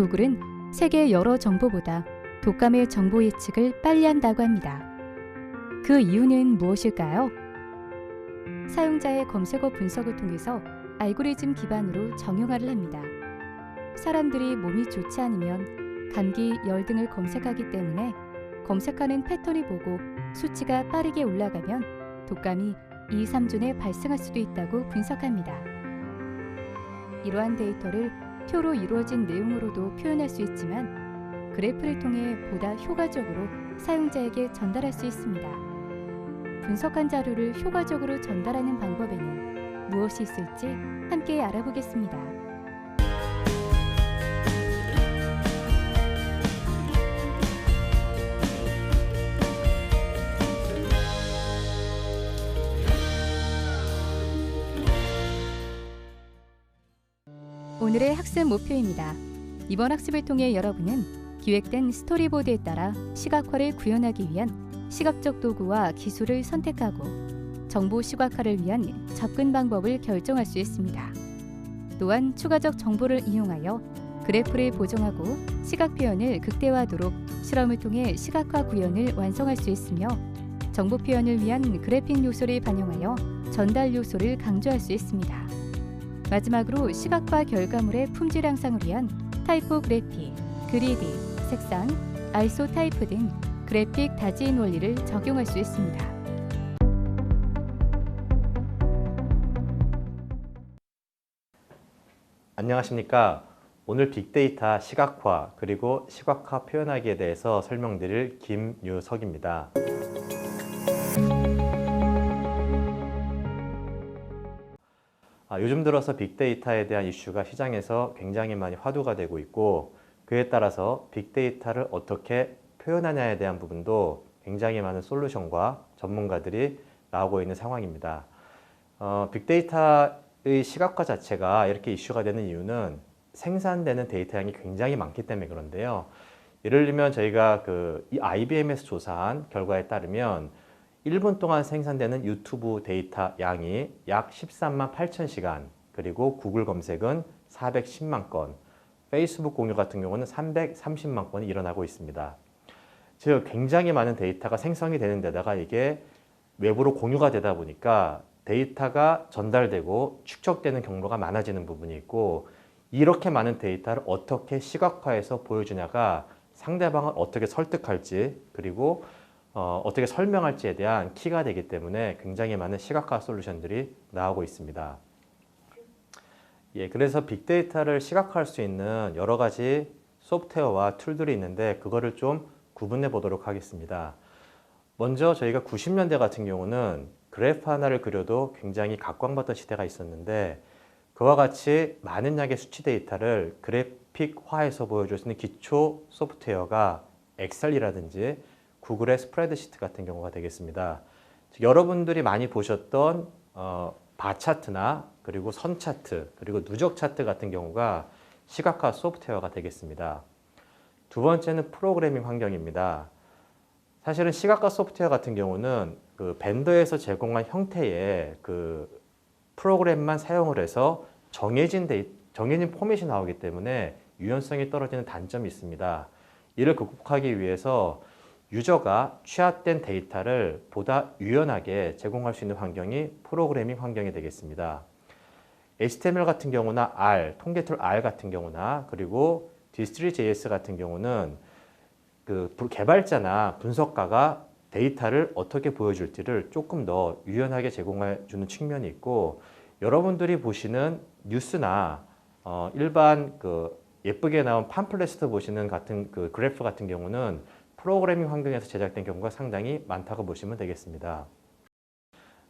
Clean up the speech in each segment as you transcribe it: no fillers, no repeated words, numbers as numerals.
구글은 세계 여러 정보보다 독감의 정보 예측을 빨리 한다고 합니다. 그 이유는 무엇일까요? 사용자의 검색어 분석을 통해서 알고리즘 기반으로 정형화를 합니다. 사람들이 몸이 좋지 않으면 감기, 열 등을 검색하기 때문에 검색하는 패턴을 보고 수치가 빠르게 올라가면 독감이 2, 3주 내 발생할 수도 있다고 분석합니다. 이러한 데이터를 표로 이루어진 내용으로도 표현할 수 있지만 그래프를 통해 보다 효과적으로 사용자에게 전달할 수 있습니다. 분석한 자료를 효과적으로 전달하는 방법에는 무엇이 있을지 함께 알아보겠습니다. 오늘의 학습 목표입니다. 이번 학습을 통해 여러분은 기획된 스토리보드에 따라 시각화를 구현하기 위한 시각적 도구와 기술을 선택하고 정보 시각화를 위한 접근 방법을 결정할 수 있습니다. 또한 추가적 정보를 이용하여 그래프를 보정하고 시각 표현을 극대화하도록 실험을 통해 시각화 구현을 완성할 수 있으며 정보 표현을 위한 그래픽 요소를 반영하여 전달 요소를 강조할 수 있습니다. 마지막으로 시각화 결과물의 품질 향상을 위한 타이포그래피, 그리디, 색상, 아이소 타입 등 그래픽 다지인 원리를 적용할 수 있습니다. 안녕하십니까. 오늘 빅데이터 시각화 그리고 시각화 표현하기에 대해서 설명드릴 김유석입니다. 요즘 들어서 빅데이터에 대한 이슈가 시장에서 굉장히 많이 화두가 되고 있고 그에 따라서 빅데이터를 어떻게 표현하냐에 대한 부분도 굉장히 많은 솔루션과 전문가들이 나오고 있는 상황입니다. 빅데이터의 시각화 자체가 이렇게 이슈가 되는 이유는 생산되는 데이터 양이 굉장히 많기 때문에 그런데요. 예를 들면 저희가 이 IBM에서 조사한 결과에 따르면 1분 동안 생산되는 유튜브 데이터 양이 약 13만 8천 시간, 그리고 구글 검색은 410만 건, 페이스북 공유 같은 경우는 330만 건이 일어나고 있습니다. 즉 굉장히 많은 데이터가 생성이 되는 데다가 이게 외부로 공유가 되다 보니까 데이터가 전달되고 축적되는 경로가 많아지는 부분이 있고 이렇게 많은 데이터를 어떻게 시각화해서 보여주냐가 상대방을 어떻게 설득할지 그리고 어떻게 설명할지에 대한 키가 되기 때문에 굉장히 많은 시각화 솔루션들이 나오고 있습니다. 그래서 빅데이터를 시각화할 수 있는 여러 가지 소프트웨어와 툴들이 있는데 그거를 좀 구분해 보도록 하겠습니다. 먼저 저희가 90년대 같은 경우는 그래프 하나를 그려도 굉장히 각광받던 시대가 있었는데 그와 같이 많은 양의 수치 데이터를 그래픽화해서 보여줄 수 있는 기초 소프트웨어가 엑셀이라든지 구글의 스프레드시트 같은 경우가 되겠습니다. 여러분들이 많이 보셨던 바 차트나 그리고 선 차트 그리고 누적 차트 같은 경우가 시각화 소프트웨어가 되겠습니다. 두 번째는 프로그래밍 환경입니다. 사실은 시각화 소프트웨어 같은 경우는 그 벤더에서 제공한 형태의 그 프로그램만 사용을 해서 정해진 포맷이 나오기 때문에 유연성이 떨어지는 단점이 있습니다. 이를 극복하기 위해서 유저가 취합된 데이터를 보다 유연하게 제공할 수 있는 환경이 프로그래밍 환경이 되겠습니다. HTML 같은 경우나 R, 통계툴 R 같은 경우나 그리고 디스트리.js 같은 경우는 그 개발자나 분석가가 데이터를 어떻게 보여줄지를 조금 더 유연하게 제공해 주는 측면이 있고 여러분들이 보시는 뉴스나 일반 예쁘게 나온 팜플렛을 보시는 같은 그 그래프 같은 경우는 프로그래밍 환경에서 제작된 경우가 상당히 많다고 보시면 되겠습니다.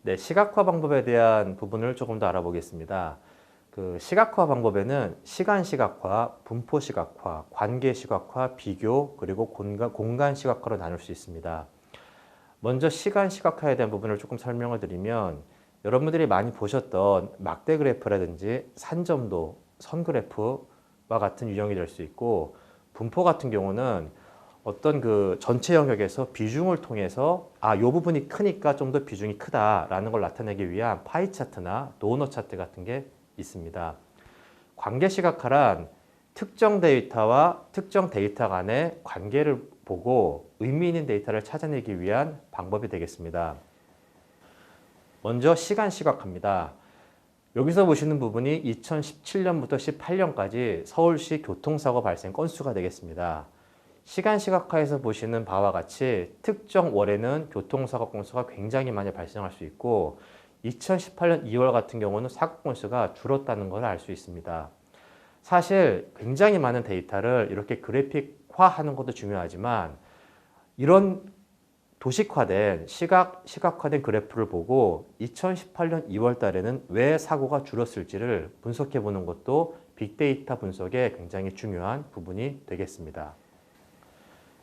네, 시각화 방법에 대한 부분을 조금 더 알아보겠습니다. 그 시각화 방법에는 시간 시각화, 분포 시각화, 관계 시각화, 비교, 그리고 공간 시각화로 나눌 수 있습니다. 먼저 시간 시각화에 대한 부분을 조금 설명을 드리면 여러분들이 많이 보셨던 막대 그래프라든지 산점도, 선 그래프와 같은 유형이 될 수 있고 분포 같은 경우는 어떤 그 전체 영역에서 비중을 통해서 이 부분이 크니까 좀 더 비중이 크다라는 걸 나타내기 위한 파이 차트나 도넛 차트 같은 게 있습니다. 관계 시각화란 특정 데이터와 특정 데이터 간의 관계를 보고 의미 있는 데이터를 찾아내기 위한 방법이 되겠습니다. 먼저 시간 시각화입니다. 여기서 보시는 부분이 2017년부터 18년까지 서울시 교통사고 발생 건수가 되겠습니다. 시간 시각화에서 보시는 바와 같이 특정 월에는 교통사고 건수가 굉장히 많이 발생할 수 있고 2018년 2월 같은 경우는 사고 건수가 줄었다는 걸 알 수 있습니다. 사실 굉장히 많은 데이터를 이렇게 그래픽화하는 것도 중요하지만 이런 도식화된 시각화된 그래프를 보고 2018년 2월 달에는 왜 사고가 줄었을지를 분석해 보는 것도 빅데이터 분석의 굉장히 중요한 부분이 되겠습니다.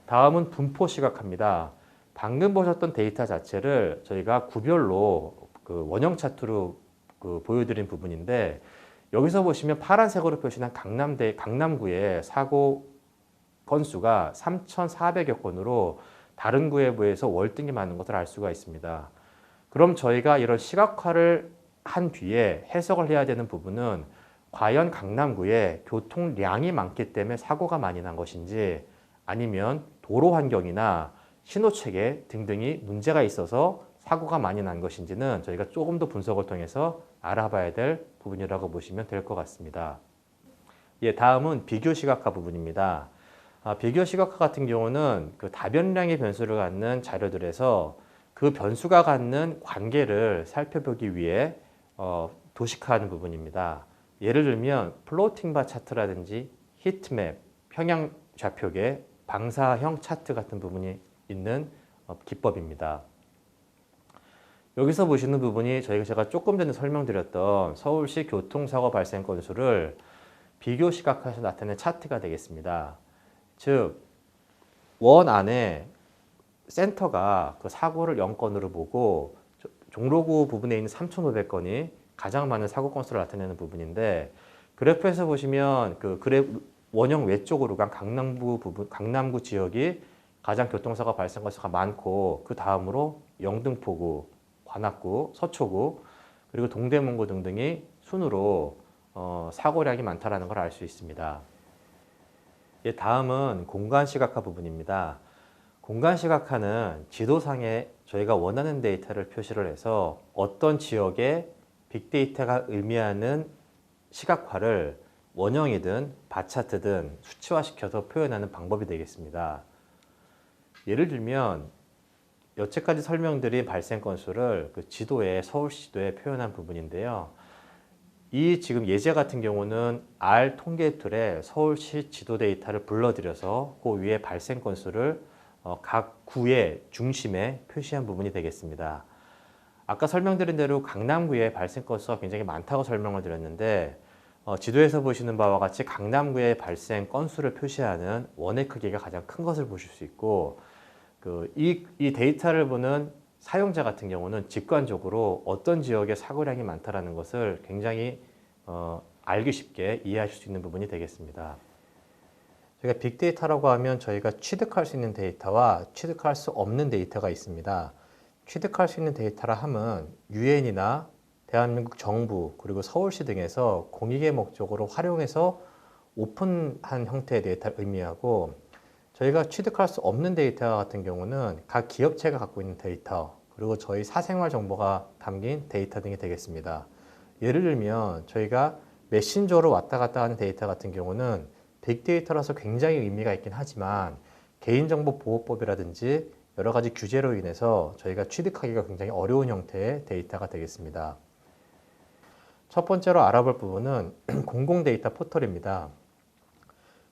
다음은 분포 시각화입니다. 방금 보셨던 데이터 자체를 저희가 구별로 그 원형 차트로 보여드린 부분인데 여기서 보시면 파란색으로 표시한 강남구의 사고 건수가 3,400여 건으로 다른 구에 비해서 월등히 많은 것을 알 수가 있습니다. 그럼 저희가 이런 시각화를 한 뒤에 해석을 해야 되는 부분은 과연 강남구에 교통량이 많기 때문에 사고가 많이 난 것인지 아니면 도로 환경이나 신호체계 등등이 문제가 있어서 사고가 많이 난 것인지는 저희가 조금 더 분석을 통해서 알아봐야 될 부분이라고 보시면 될 것 같습니다. 예, 다음은 비교 시각화 부분입니다. 비교 시각화 같은 경우는 그 다변량의 변수를 갖는 자료들에서 그 변수가 갖는 관계를 살펴보기 위해 도식화하는 부분입니다. 예를 들면 플로팅 바 차트라든지 히트맵, 평양 좌표계, 방사형 차트 같은 부분이 있는 기법입니다. 여기서 보시는 부분이 제가 조금 전에 설명드렸던 서울시 교통사고 발생 건수를 비교 시각화해서 나타낸 차트가 되겠습니다. 즉, 원 안에 센터가 그 사고를 0건으로 보고 종로구 부분에 있는 3,500건이 가장 많은 사고 건수를 나타내는 부분인데 그래프에서 보시면 원형 외쪽으로 간 강남구 지역이 가장 교통사고 발생 건수가 많고 그 다음으로 영등포구, 관악구, 서초구 그리고 동대문구 등등이 순으로 사고량이 많다는 걸 알 수 있습니다. 예, 다음은 공간 시각화 부분입니다. 공간 시각화는 지도상에 저희가 원하는 데이터를 표시를 해서 어떤 지역의 빅데이터가 의미하는 시각화를 원형이든 바차트든 수치화시켜서 표현하는 방법이 되겠습니다. 예를 들면 여태까지 설명드린 발생 건수를 서울시 지도에 표현한 부분인데요. 이 지금 예제 같은 경우는 R 통계 툴에 서울시 지도 데이터를 불러들여서 그 위에 발생 건수를 각 구의 중심에 표시한 부분이 되겠습니다. 아까 설명드린 대로 강남구의 발생 건수가 굉장히 많다고 설명을 드렸는데 지도에서 보시는 바와 같이 강남구의 발생 건수를 표시하는 원의 크기가 가장 큰 것을 보실 수 있고 이 데이터를 보는 사용자 같은 경우는 직관적으로 어떤 지역에 사고량이 많다는 것을 굉장히 알기 쉽게 이해하실 수 있는 부분이 되겠습니다. 저희가 빅데이터라고 하면 저희가 취득할 수 있는 데이터와 취득할 수 없는 데이터가 있습니다. 취득할 수 있는 데이터라 함은 유엔이나 대한민국 정부 그리고 서울시 등에서 공익의 목적으로 활용해서 오픈한 형태의 데이터를 의미하고 저희가 취득할 수 없는 데이터 같은 경우는 각 기업체가 갖고 있는 데이터 그리고 저희 사생활 정보가 담긴 데이터 등이 되겠습니다. 예를 들면 저희가 메신저로 왔다 갔다 하는 데이터 같은 경우는 빅데이터라서 굉장히 의미가 있긴 하지만 개인정보보호법이라든지 여러 가지 규제로 인해서 저희가 취득하기가 굉장히 어려운 형태의 데이터가 되겠습니다. 첫 번째로 알아볼 부분은 공공데이터 포털입니다.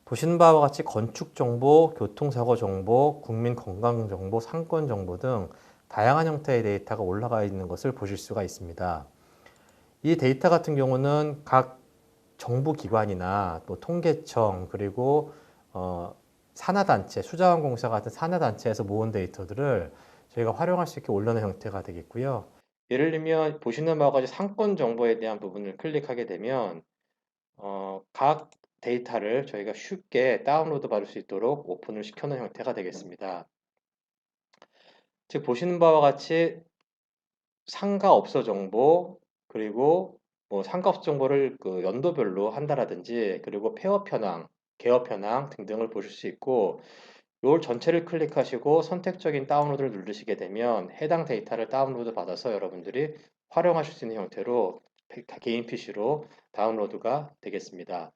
보시는 바와 같이 건축정보, 교통사고정보, 국민건강정보, 상권정보 등 다양한 형태의 데이터가 올라가 있는 것을 보실 수가 있습니다. 이 데이터 같은 경우는 각 정부기관이나 또 통계청 그리고 산하단체, 수자원공사 같은 산하단체에서 모은 데이터들을 저희가 활용할 수 있게 올려놓은 형태가 되겠고요. 예를 들면 보시는 바와 같이 상권 정보에 대한 부분을 클릭하게 되면 각 데이터를 저희가 쉽게 다운로드 받을 수 있도록 오픈을 시켜놓은 형태가 되겠습니다. 즉 보시는 바와 같이 상가업소 정보 그리고 뭐 상가없 정보를 그 연도별로 한다라든지 그리고 폐업 현황, 개업 현황 등등을 보실 수 있고 요 전체를 클릭하시고 선택적인 다운로드를 누르시게 되면 해당 데이터를 다운로드 받아서 여러분들이 활용하실 수 있는 형태로 개인 PC로 다운로드가 되겠습니다.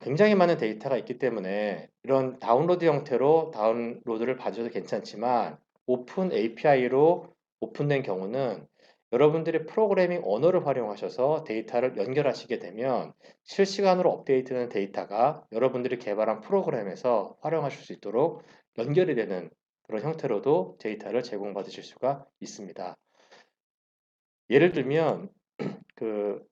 굉장히 많은 데이터가 있기 때문에 이런 다운로드 형태로 다운로드를 받으셔도 괜찮지만 오픈 API로 오픈된 경우는 여러분들이 프로그래밍 언어를 활용하셔서 데이터를 연결하시게 되면 실시간으로 업데이트되는 데이터가 여러분들이 개발한 프로그램에서 활용하실 수 있도록 연결이 되는 그런 형태로도 데이터를 제공받으실 수가 있습니다. 예를 들면 그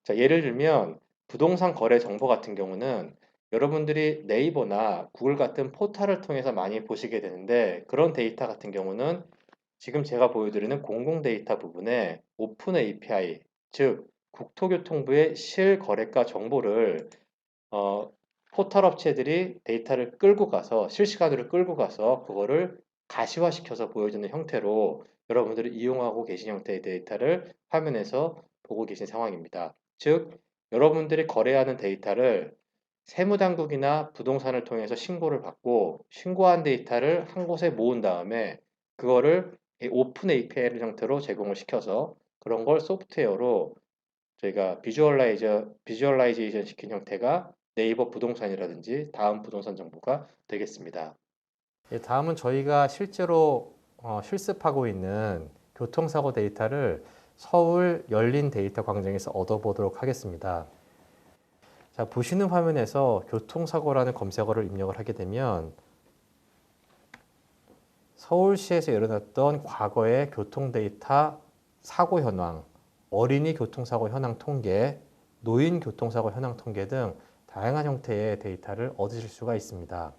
예를 들면 부동산 거래 정보 같은 경우는 여러분들이 네이버나 구글 같은 포털을 통해서 많이 보시게 되는데 그런 데이터 같은 경우는 지금 제가 보여드리는 공공 데이터 부분에 오픈 API, 즉 국토교통부의 실거래가 정보를 어, 포털 업체들이 데이터를 끌고 가서 실시간으로 끌고 가서 그거를 가시화시켜서 보여주는 형태로 여러분들이 이용하고 계신 형태의 데이터를 화면에서 보고 계신 상황입니다. 즉, 여러분들이 거래하는 데이터를 세무당국이나 부동산을 통해서 신고를 받고 신고한 데이터를 한 곳에 모은 다음에 그거를 오픈 API 형태로 제공을 시켜서 그런 걸 소프트웨어로 저희가 비주얼라이제이션 시킨 형태가 네이버 부동산이라든지 다음 부동산 정보가 되겠습니다. 예, 다음은 저희가 실제로 실습하고 있는 교통사고 데이터를 서울 열린 데이터 광장에서 얻어보도록 하겠습니다. 자, 보시는 화면에서 교통사고라는 검색어를 입력을 하게 되면 서울시에서 일어났던 과거의 교통 데이터 사고 현황, 어린이 교통사고 현황 통계, 노인 교통사고 현황 통계 등 다양한 형태의 데이터를 얻으실 수가 있습니다.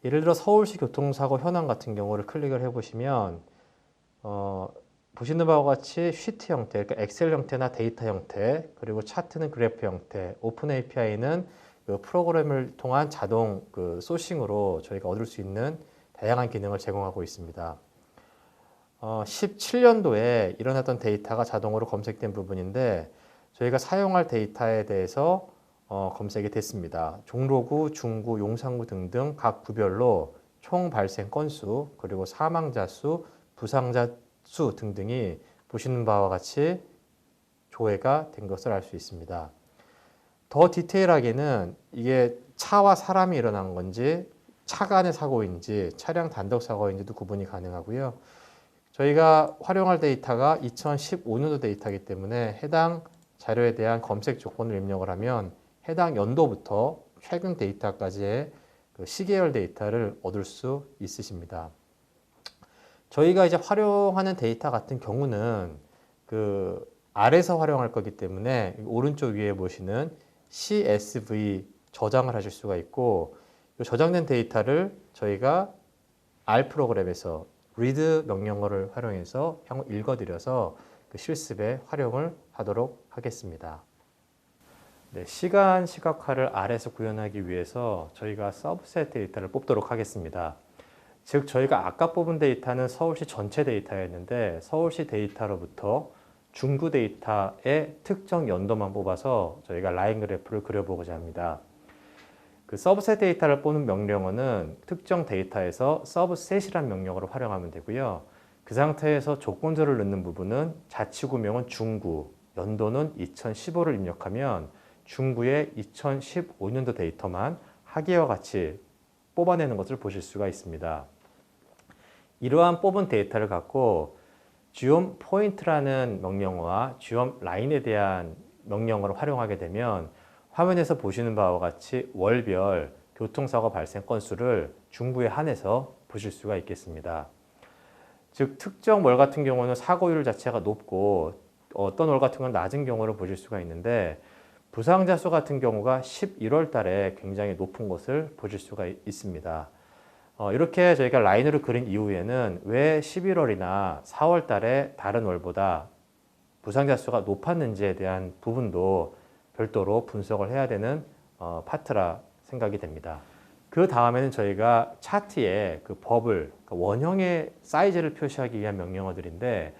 예를 들어 서울시 교통사고 현황 같은 경우를 클릭을 해보시면 보시는 바와 같이 시트 형태, 그러니까 엑셀 형태나 데이터 형태, 그리고 차트는 그래프 형태, 오픈 API는 그 프로그램을 통한 자동 그 소싱으로 저희가 얻을 수 있는 다양한 기능을 제공하고 있습니다. 17년도에 일어났던 데이터가 자동으로 검색된 부분인데 저희가 사용할 데이터에 대해서 검색이 됐습니다. 종로구, 중구, 용산구 등등 각 구별로 총 발생 건수, 그리고 사망자 수, 부상자 수 등등이 보시는 바와 같이 조회가 된 것을 알 수 있습니다. 더 디테일하게는 이게 차와 사람이 일어난 건지 차 간의 사고인지 차량 단독 사고인지도 구분이 가능하고요. 저희가 활용할 데이터가 2015년도 데이터이기 때문에 해당 자료에 대한 검색 조건을 입력을 하면 해당 연도부터 최근 데이터까지의 그 시계열 데이터를 얻을 수 있으십니다. 저희가 이제 활용하는 데이터 같은 경우는 그 아래서 활용할 거기 때문에 오른쪽 위에 보시는 CSV 저장을 하실 수가 있고 저장된 데이터를 저희가 R 프로그램에서 read 명령어를 활용해서 읽어드려서 그 실습에 활용을 하도록 하겠습니다. 네, 시간 시각화를 R에서 구현하기 위해서 저희가 서브셋 데이터를 뽑도록 하겠습니다. 즉 저희가 아까 뽑은 데이터는 서울시 전체 데이터였는데 서울시 데이터로부터 중구 데이터의 특정 연도만 뽑아서 저희가 라인 그래프를 그려보고자 합니다. 그 서브셋 데이터를 뽑는 명령어는 특정 데이터에서 서브셋이라는 명령어를 활용하면 되고요. 그 상태에서 조건절을 넣는 부분은 자치구명은 중구, 연도는 2015를 입력하면 중구의 2015년도 데이터만 하기와 같이 뽑아내는 것을 보실 수가 있습니다. 이러한 뽑은 데이터를 갖고 지움 포인트라는 명령어와 지움 라인에 대한 명령어를 활용하게 되면 화면에서 보시는 바와 같이 월별 교통사고 발생 건수를 중구에 한해서 보실 수가 있겠습니다. 즉 특정 월 같은 경우는 사고율 자체가 높고 어떤 월 같은 건 낮은 경우를 보실 수가 있는데 부상자 수 같은 경우가 11월 달에 굉장히 높은 것을 보실 수가 있습니다. 이렇게 저희가 라인으로 그린 이후에는 왜 11월이나 4월 달에 다른 월보다 부상자 수가 높았는지에 대한 부분도 별도로 분석을 해야 되는 파트라 생각이 됩니다. 그 다음에는 저희가 차트에 그 버블, 그러니까 원형의 사이즈를 표시하기 위한 명령어들인데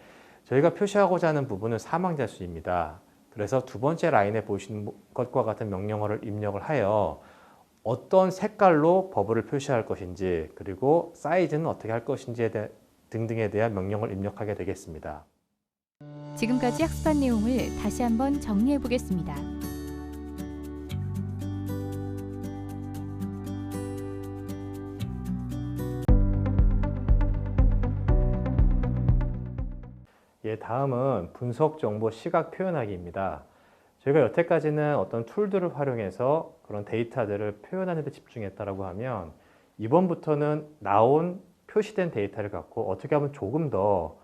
저희가 표시하고자 하는 부분은 사망자 수입니다. 그래서 두 번째 라인에 보시는 것과 같은 명령어를 입력을 하여 어떤 색깔로 버블을 표시할 것인지 그리고 사이즈는 어떻게 할 것인지 등등에 대한 명령을 입력하게 되겠습니다. 지금까지 학습한 내용을 다시 한번 정리해 보겠습니다. 예, 다음은 분석 정보 시각 표현하기입니다. 저희가 여태까지는 어떤 툴들을 활용해서 그런 데이터들을 표현하는 데 집중했다라고 하면 이번부터는 나온 표시된 데이터를 갖고 어떻게 하면 조금 더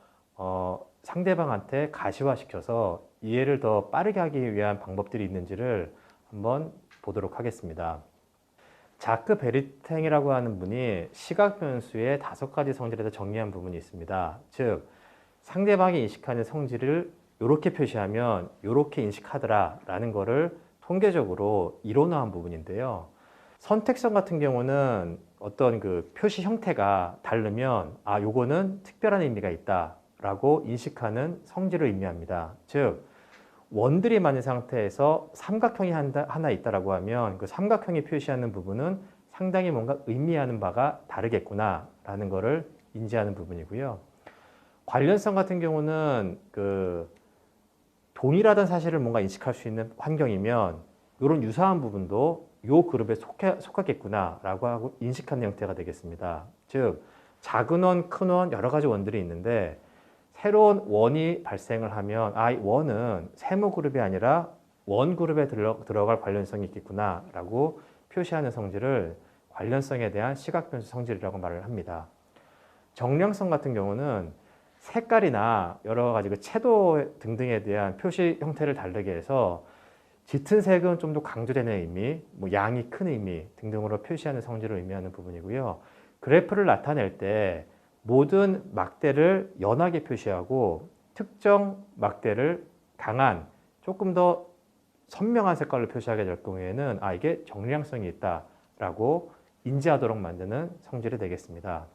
상대방한테 가시화시켜서 이해를 더 빠르게 하기 위한 방법들이 있는지를 한번 보도록 하겠습니다. 자크 베리탱이라고 하는 분이 시각 변수의 5가지 성질에서 정리한 부분이 있습니다. 즉 상대방이 인식하는 성질을 이렇게 표시하면 이렇게 인식하더라 라는 거를 통계적으로 이론화한 부분인데요. 선택성 같은 경우는 어떤 그 표시 형태가 다르면 요거는 특별한 의미가 있다 라고 인식하는 성질을 의미합니다. 즉 원들이 많은 상태에서 삼각형이 하나 있다라고 하면 그 삼각형이 표시하는 부분은 상당히 뭔가 의미하는 바가 다르겠구나 라는 거를 인지하는 부분이고요. 관련성 같은 경우는 그 동일하다는 사실을 뭔가 인식할 수 있는 환경이면 이런 유사한 부분도 이 그룹에 속하겠구나 라고 하고 인식하는 형태가 되겠습니다. 즉 작은 원, 큰 원 여러 가지 원들이 있는데 새로운 원이 발생을 하면 이 원은 세모 그룹이 아니라 원 그룹에 들어갈 관련성이 있겠구나 라고 표시하는 성질을 관련성에 대한 시각 변수 성질이라고 말을 합니다. 정량성 같은 경우는 색깔이나 여러 가지 그 채도 등등에 대한 표시 형태를 다르게 해서 짙은 색은 좀 더 강조되는 의미, 양이 큰 의미 등등으로 표시하는 성질을 의미하는 부분이고요. 그래프를 나타낼 때 모든 막대를 연하게 표시하고 특정 막대를 강한 조금 더 선명한 색깔로 표시하게 될 경우에는 이게 정량성이 있다라고 인지하도록 만드는 성질이 되겠습니다.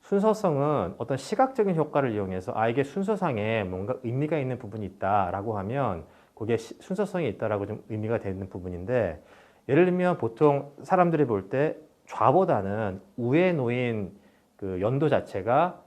순서성은 어떤 시각적인 효과를 이용해서 이게 순서상에 뭔가 의미가 있는 부분이 있다라고 하면 그게 순서성이 있다라고 좀 의미가 되는 부분인데 예를 들면 보통 사람들이 볼 때 좌보다는 우에 놓인 그 연도 자체가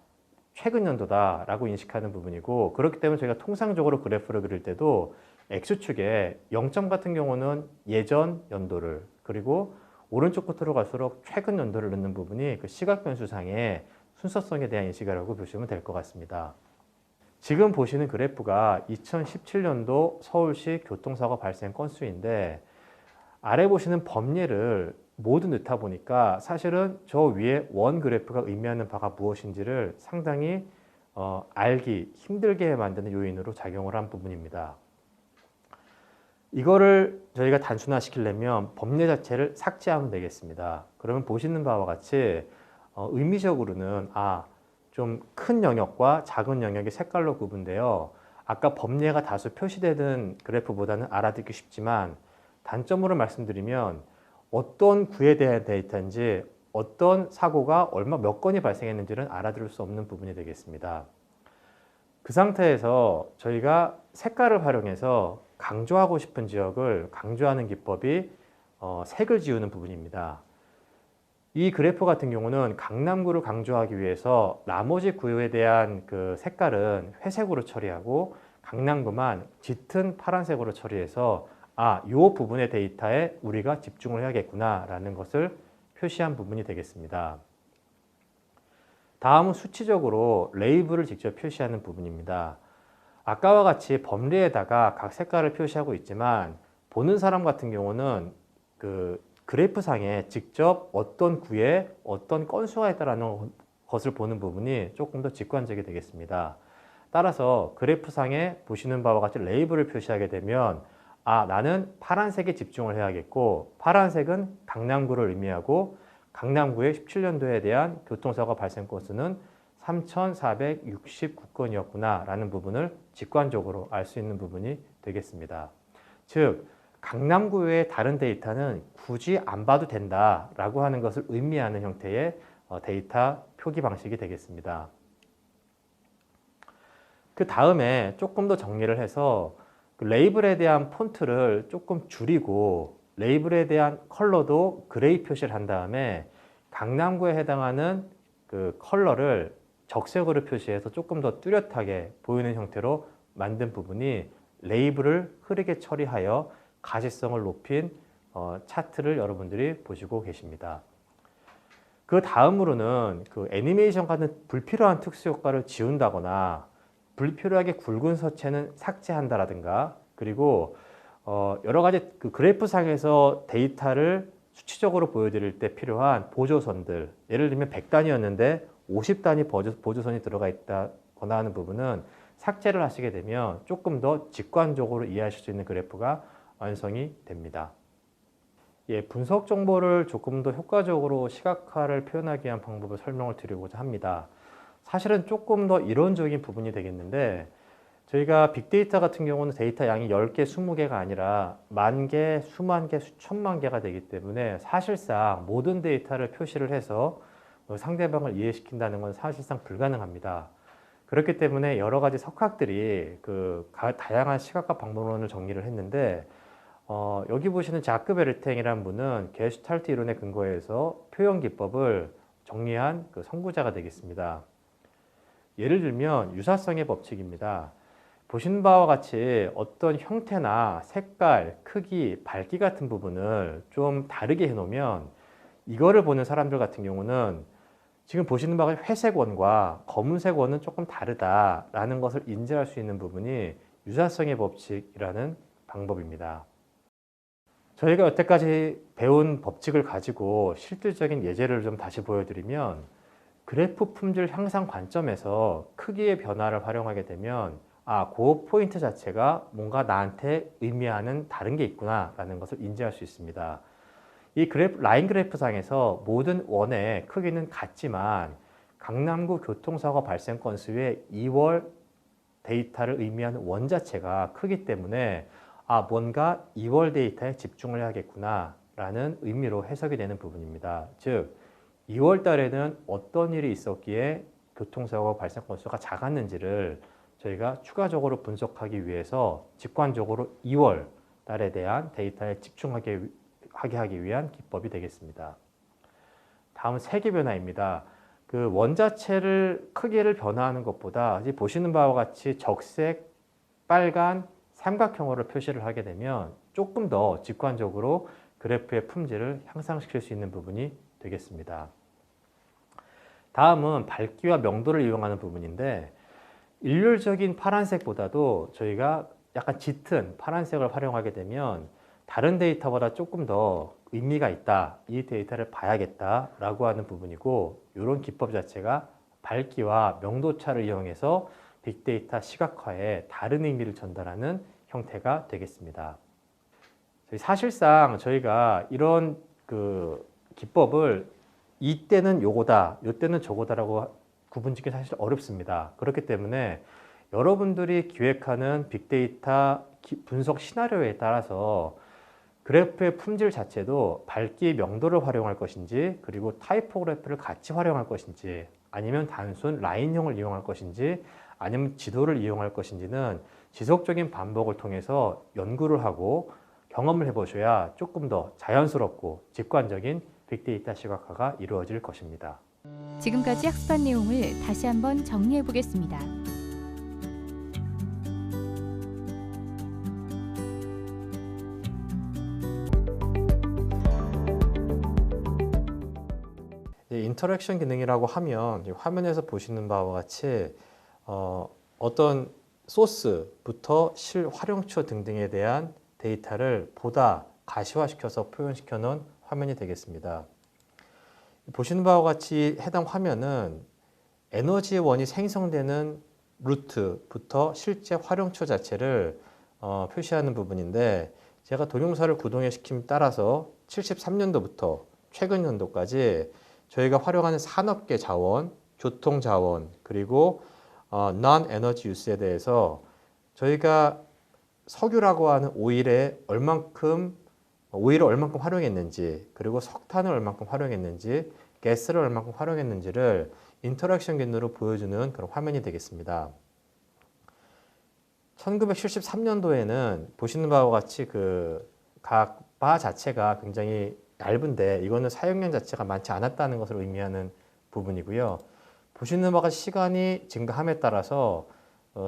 최근 연도다라고 인식하는 부분이고 그렇기 때문에 저희가 통상적으로 그래프를 그릴 때도 X축에 0점 같은 경우는 예전 연도를 그리고 오른쪽 끝으로 갈수록 최근 연도를 넣는 부분이 그 시각 변수상의 순서성에 대한 인식이라고 보시면 될 것 같습니다. 지금 보시는 그래프가 2017년도 서울시 교통사고 발생 건수인데 아래 보시는 범례를 모두 넣다 보니까 사실은 저 위에 원 그래프가 의미하는 바가 무엇인지를 상당히 알기 힘들게 만드는 요인으로 작용을 한 부분입니다. 이거를 저희가 단순화시키려면 범례 자체를 삭제하면 되겠습니다. 그러면 보시는 바와 같이 의미적으로는 좀 큰 영역과 작은 영역이 색깔로 구분되어 아까 범례가 다수 표시되는 그래프보다는 알아듣기 쉽지만 단점으로 말씀드리면 어떤 구에 대한 데이터인지 어떤 사고가 몇 건이 발생했는지는 알아들을 수 없는 부분이 되겠습니다. 그 상태에서 저희가 색깔을 활용해서 강조하고 싶은 지역을 강조하는 기법이 색을 지우는 부분입니다. 이 그래프 같은 경우는 강남구를 강조하기 위해서 나머지 구에 대한 그 색깔은 회색으로 처리하고 강남구만 짙은 파란색으로 처리해서 이 부분의 데이터에 우리가 집중을 해야겠구나 라는 것을 표시한 부분이 되겠습니다. 다음은 수치적으로 레이블을 직접 표시하는 부분입니다. 아까와 같이 범례에다가 각 색깔을 표시하고 있지만 보는 사람 같은 경우는 그 그래프상에 직접 어떤 구에 어떤 건수가 있다는 것을 보는 부분이 조금 더 직관적이 되겠습니다. 따라서 그래프상에 보시는 바와 같이 레이블을 표시하게 되면 나는 파란색에 집중을 해야겠고 파란색은 강남구를 의미하고 강남구의 17년도에 대한 교통사고 발생 건수는 3,469건이었구나 라는 부분을 직관적으로 알 수 있는 부분이 되겠습니다. 즉 강남구 외의 다른 데이터는 굳이 안 봐도 된다라고 하는 것을 의미하는 형태의 데이터 표기 방식이 되겠습니다. 그 다음에 조금 더 정리를 해서 그 레이블에 대한 폰트를 조금 줄이고 레이블에 대한 컬러도 그레이 표시를 한 다음에 강남구에 해당하는 그 컬러를 적색으로 표시해서 조금 더 뚜렷하게 보이는 형태로 만든 부분이 레이블을 흐리게 처리하여 가시성을 높인 차트를 여러분들이 보시고 계십니다. 그 다음으로는 그 애니메이션 같은 불필요한 특수 효과를 지운다거나 불필요하게 굵은 서체는 삭제한다라든가 그리고 여러 가지 그 그래프상에서 데이터를 수치적으로 보여드릴 때 필요한 보조선들, 예를 들면 100단위였는데 50단위 보조선이 들어가 있다거나 하는 부분은 삭제를 하시게 되면 조금 더 직관적으로 이해하실 수 있는 그래프가 완성이 됩니다. 예, 분석 정보를 조금 더 효과적으로 시각화를 표현하기 위한 방법을 설명을 드리고자 합니다. 사실은 조금 더 이론적인 부분이 되겠는데 저희가 빅데이터 같은 경우는 데이터 양이 10개, 20개가 아니라 만 개, 수만 개, 수천만 개가 되기 때문에 사실상 모든 데이터를 표시를 해서 상대방을 이해시킨다는 건 사실상 불가능합니다. 그렇기 때문에 여러 가지 석학들이 그 다양한 시각화 방법론을 정리를 했는데 여기 보시는 자크 베르탱이라는 분은 게슈탈트 이론에 근거해서 표현 기법을 정리한 그 선구자가 되겠습니다. 예를 들면 유사성의 법칙입니다. 보신 바와 같이 어떤 형태나 색깔, 크기, 밝기 같은 부분을 좀 다르게 해놓으면 이거를 보는 사람들 같은 경우는 지금 보시는 바가 회색 원과 검은색 원은 조금 다르다라는 것을 인지할 수 있는 부분이 유사성의 법칙이라는 방법입니다. 저희가 여태까지 배운 법칙을 가지고 실질적인 예제를 좀 다시 보여드리면 그래프 품질 향상 관점에서 크기의 변화를 활용하게 되면 그 포인트 자체가 뭔가 나한테 의미하는 다른 게 있구나 라는 것을 인지할 수 있습니다. 이 라인 그래프상에서 모든 원의 크기는 같지만 강남구 교통사고 발생 건수의 2월 데이터를 의미하는 원 자체가 크기 때문에 뭔가 2월 데이터에 집중을 해야겠구나 라는 의미로 해석이 되는 부분입니다. 즉 2월 달에는 어떤 일이 있었기에 교통사고 발생 건수가 작았는지를 저희가 추가적으로 분석하기 위해서 직관적으로 2월 달에 대한 데이터에 집중하게 하기 위한 기법이 되겠습니다. 다음은 세계 변화입니다. 그 원 자체를 크기를 변화하는 것보다 보시는 바와 같이 적색, 빨간, 삼각형으로 표시를 하게 되면 조금 더 직관적으로 그래프의 품질을 향상시킬 수 있는 부분이 되겠습니다. 다음은 밝기와 명도를 이용하는 부분인데 일률적인 파란색보다도 저희가 약간 짙은 파란색을 활용하게 되면 다른 데이터보다 조금 더 의미가 있다, 이 데이터를 봐야겠다라고 하는 부분이고 이런 기법 자체가 밝기와 명도차를 이용해서 빅데이터 시각화에 다른 의미를 전달하는 형태가 되겠습니다. 사실상 저희가 이런 그 기법을 이때는 요거다, 요때는 저거다라고 구분짓기 사실 어렵습니다. 그렇기 때문에 여러분들이 기획하는 빅데이터 분석 시나리오에 따라서 그래프의 품질 자체도 밝기 명도를 활용할 것인지 그리고 타이포그래프를 같이 활용할 것인지 아니면 단순 라인형을 이용할 것인지 아니면 지도를 이용할 것인지는 지속적인 반복을 통해서 연구를 하고 경험을 해보셔야 조금 더 자연스럽고 직관적인 빅데이터 시각화가 이루어질 것입니다. 지금까지 학습한 내용을 다시 한번 정리해 보겠습니다. 인터랙션 기능이라고 하면 화면에서 보시는 바와 같이 어떤 소스부터 실활용처 등등에 대한 데이터를 보다 가시화시켜서 표현시켜 놓은 화면이 되겠습니다. 보시는 바와 같이 해당 화면은 에너지원이 생성되는 루트부터 실제 활용처 자체를 표시하는 부분인데 제가 동영상을 구동해 시킴에 따라서 73년도부터 최근 연도까지 저희가 활용하는 산업계 자원, 교통 자원, 그리고 non-에너지 유스에 대해서 저희가 석유라고 하는 오일을 얼만큼 활용했는지, 그리고 석탄을 얼만큼 활용했는지, 가스를 얼만큼 활용했는지를 인터랙션 기능으로 보여주는 그런 화면이 되겠습니다. 1973년도에는 보시는 바와 같이 그 각 바 자체가 굉장히 얇은데 이거는 사용량 자체가 많지 않았다는 것을 의미하는 부분이고요. 보시는 바와 같이 시간이 증가함에 따라서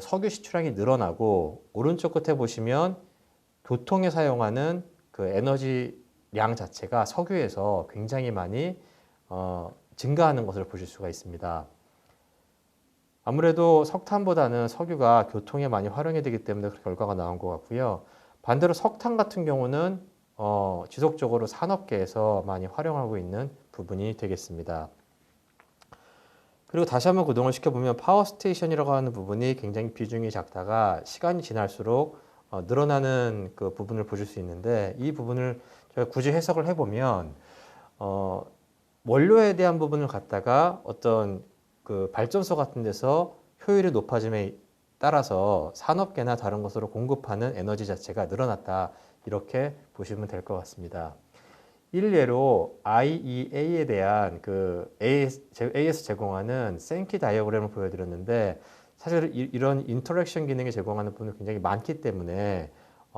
석유 시출량이 늘어나고, 오른쪽 끝에 보시면 교통에 사용하는 그 에너지량 자체가 석유에서 굉장히 많이 증가하는 것을 보실 수가 있습니다. 아무래도 석탄보다는 석유가 교통에 많이 활용이 되기 때문에 그런 결과가 나온 것 같고요. 반대로 석탄 같은 경우는 지속적으로 산업계에서 많이 활용하고 있는 부분이 되겠습니다. 그리고 다시 한번 구동을 시켜보면 파워스테이션이라고 하는 부분이 굉장히 비중이 작다가 시간이 지날수록 늘어나는 그 부분을 보실 수 있는데, 이 부분을 저희가 굳이 해석을 해보면 원료에 대한 부분을 갖다가 어떤 그 발전소 같은 데서 효율이 높아짐에 따라서 산업계나 다른 것으로 공급하는 에너지 자체가 늘어났다, 이렇게 보시면 될 것 같습니다. 일례로 IEA에 대한 그 AS 제공하는 생키 다이어그램을 보여드렸는데, 사실 이런 인터랙션 기능이 제공하는 부분이 굉장히 많기 때문에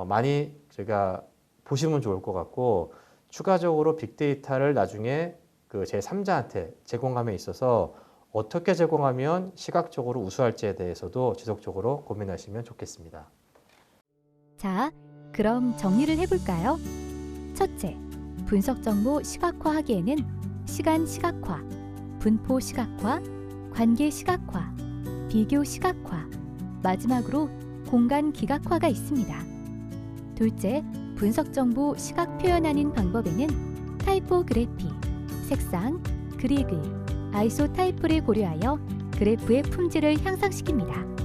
많이 제가 보시면 좋을 것 같고, 추가적으로 빅데이터를 나중에 그 제3자한테 제공함에 있어서 어떻게 제공하면 시각적으로 우수할지에 대해서도 지속적으로 고민하시면 좋겠습니다. 자, 그럼 정리를 해볼까요? 첫째, 분석 정보 시각화하기에는 시간 시각화, 분포 시각화, 관계 시각화, 비교 시각화, 마지막으로 공간 기각화가 있습니다. 둘째, 분석 정보 시각 표현하는 방법에는 타이포그래피, 색상, 그리드, 아이소 타입을 고려하여 그래프의 품질을 향상시킵니다.